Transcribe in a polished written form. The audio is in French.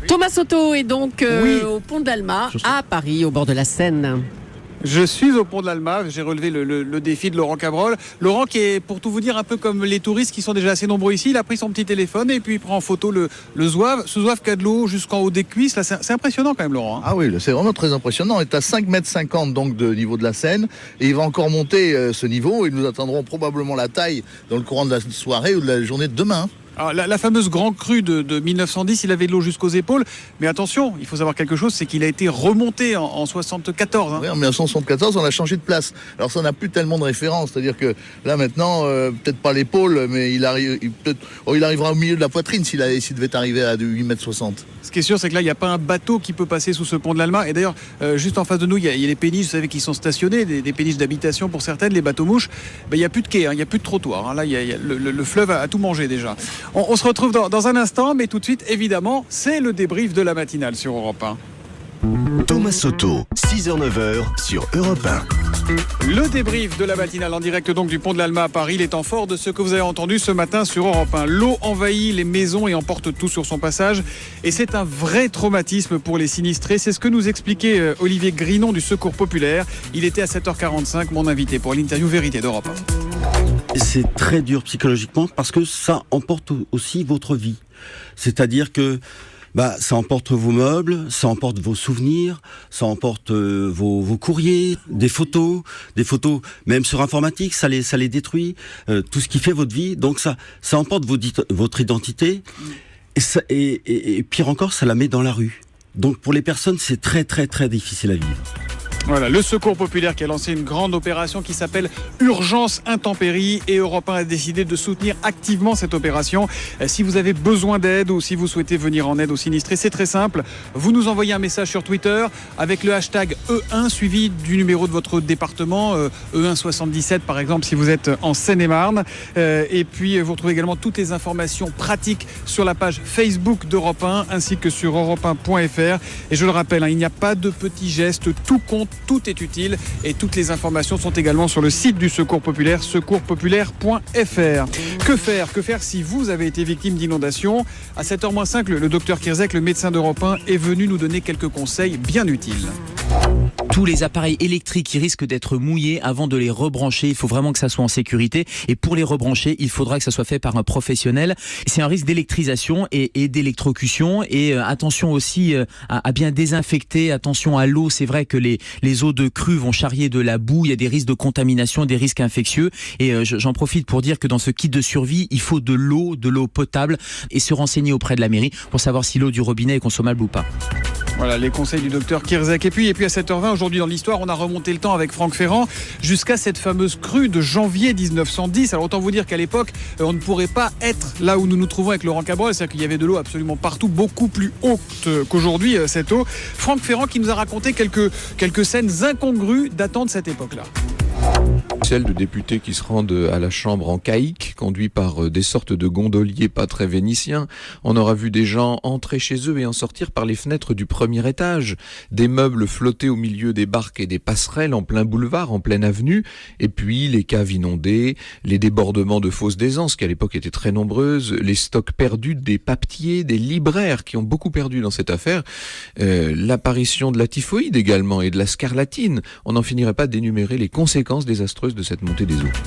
Thomas Soto est donc Oui. au pont de l'Alma, à Paris, au bord de la Seine. Je suis au pont de l'Alma, j'ai relevé le défi de Laurent Cabrol. Laurent qui est, pour tout vous dire, un peu comme les touristes qui sont déjà assez nombreux ici, il a pris son petit téléphone et puis il prend en photo le zouave. Ce zouave qui a de l'eau jusqu'en haut des cuisses, là, c'est impressionnant quand même, Laurent. Ah oui, c'est vraiment très impressionnant. Il est à 5,50 m donc de niveau de la Seine et il va encore monter ce niveau et nous attendrons probablement la taille dans le courant de la soirée ou de la journée de demain. Alors, la fameuse grande crue de 1910, il avait de l'eau jusqu'aux épaules. Mais attention, il faut savoir quelque chose, c'est qu'il a été remonté en 74. Oui, en 1974, on a changé de place. Alors ça n'a plus tellement de référence. C'est-à-dire que là maintenant, peut-être pas l'épaule, mais il arrivera au milieu de la poitrine s'il devait arriver à 8,60 m. Ce qui est sûr, c'est que là, il n'y a pas un bateau qui peut passer sous ce pont de l'Alma. Et d'ailleurs, juste en face de nous, il y a les péniches, vous savez, qui sont stationnés, des péniches d'habitation pour certaines, les bateaux-mouches. Ben, il n'y a plus de quai, il n'y a plus de trottoir. Là, le fleuve a tout mangé déjà. On se retrouve dans un instant, mais tout de suite, évidemment, c'est le débrief de la matinale sur Europe 1. Thomas Soto, 6h-9h sur Europe 1. Le débrief de la matinale en direct donc du pont de l'Alma à Paris, les temps forts de ce que vous avez entendu ce matin sur Europe 1. L'eau envahit les maisons et emporte tout sur son passage. Et c'est un vrai traumatisme pour les sinistrés. C'est ce que nous expliquait Olivier Grinon du Secours Populaire. Il était à 7h45, mon invité pour l'interview Vérité d'Europe 1. C'est très dur psychologiquement parce que ça emporte aussi votre vie. C'est-à-dire que ça emporte vos meubles, ça emporte vos souvenirs, ça emporte vos courriers, des photos, même sur informatique, ça les détruit, tout ce qui fait votre vie. Donc ça emporte votre identité et pire encore, ça la met dans la rue. Donc pour les personnes, c'est très très très difficile à vivre. Voilà, le Secours Populaire qui a lancé une grande opération qui s'appelle Urgence Intempéries et Europe 1 a décidé de soutenir activement cette opération. Si vous avez besoin d'aide ou si vous souhaitez venir en aide aux sinistrés, c'est très simple. Vous nous envoyez un message sur Twitter avec le hashtag E1 suivi du numéro de votre département, E177 par exemple si vous êtes en Seine-et-Marne. Et puis vous retrouvez également toutes les informations pratiques sur la page Facebook d'Europe 1 ainsi que sur europe1.fr. Et je le rappelle, il n'y a pas de petits gestes, tout compte. Tout est utile et toutes les informations sont également sur le site du Secours Populaire, secourspopulaire.fr. Que faire si vous avez été victime d'inondations ? À 7h-5, le docteur Kirzek, le médecin d'Europe 1, est venu nous donner quelques conseils bien utiles. Tous les appareils électriques qui risquent d'être mouillés avant de les rebrancher, il faut vraiment que ça soit en sécurité. Et pour les rebrancher, il faudra que ça soit fait par un professionnel. C'est un risque d'électrisation et d'électrocution. Et attention aussi à bien désinfecter. Attention à l'eau. C'est vrai que les eaux de crue vont charrier de la boue. Il y a des risques de contamination, des risques infectieux. Et j'en profite pour dire que dans ce kit de survie, il faut de l'eau potable et se renseigner auprès de la mairie pour savoir si l'eau du robinet est consommable ou pas. Voilà les conseils du docteur Kirzek. Et puis à 7h20, aujourd'hui dans l'histoire, on a remonté le temps avec Franck Ferrand jusqu'à cette fameuse crue de janvier 1910. Alors autant vous dire qu'à l'époque, on ne pourrait pas être là où nous nous trouvons avec Laurent Cabrol. C'est-à-dire qu'il y avait de l'eau absolument partout, beaucoup plus haute qu'aujourd'hui, cette eau. Franck Ferrand qui nous a raconté quelques scènes incongrues datant de cette époque-là. Celle de députés qui se rendent à la Chambre en caïque, conduits par des sortes de gondoliers pas très vénitiens. On aura vu des gens entrer chez eux et en sortir par les fenêtres du premier étage. Des meubles flotter au milieu des barques et des passerelles en plein boulevard, en pleine avenue. Et puis les caves inondées, les débordements de fausses d'aisance qui à l'époque étaient très nombreuses, les stocks perdus des papetiers, des libraires qui ont beaucoup perdu dans cette affaire, l'apparition de la typhoïde également et de la scarlatine. On n'en finirait pas d'énumérer les conséquences désastreuses de cette montée des eaux.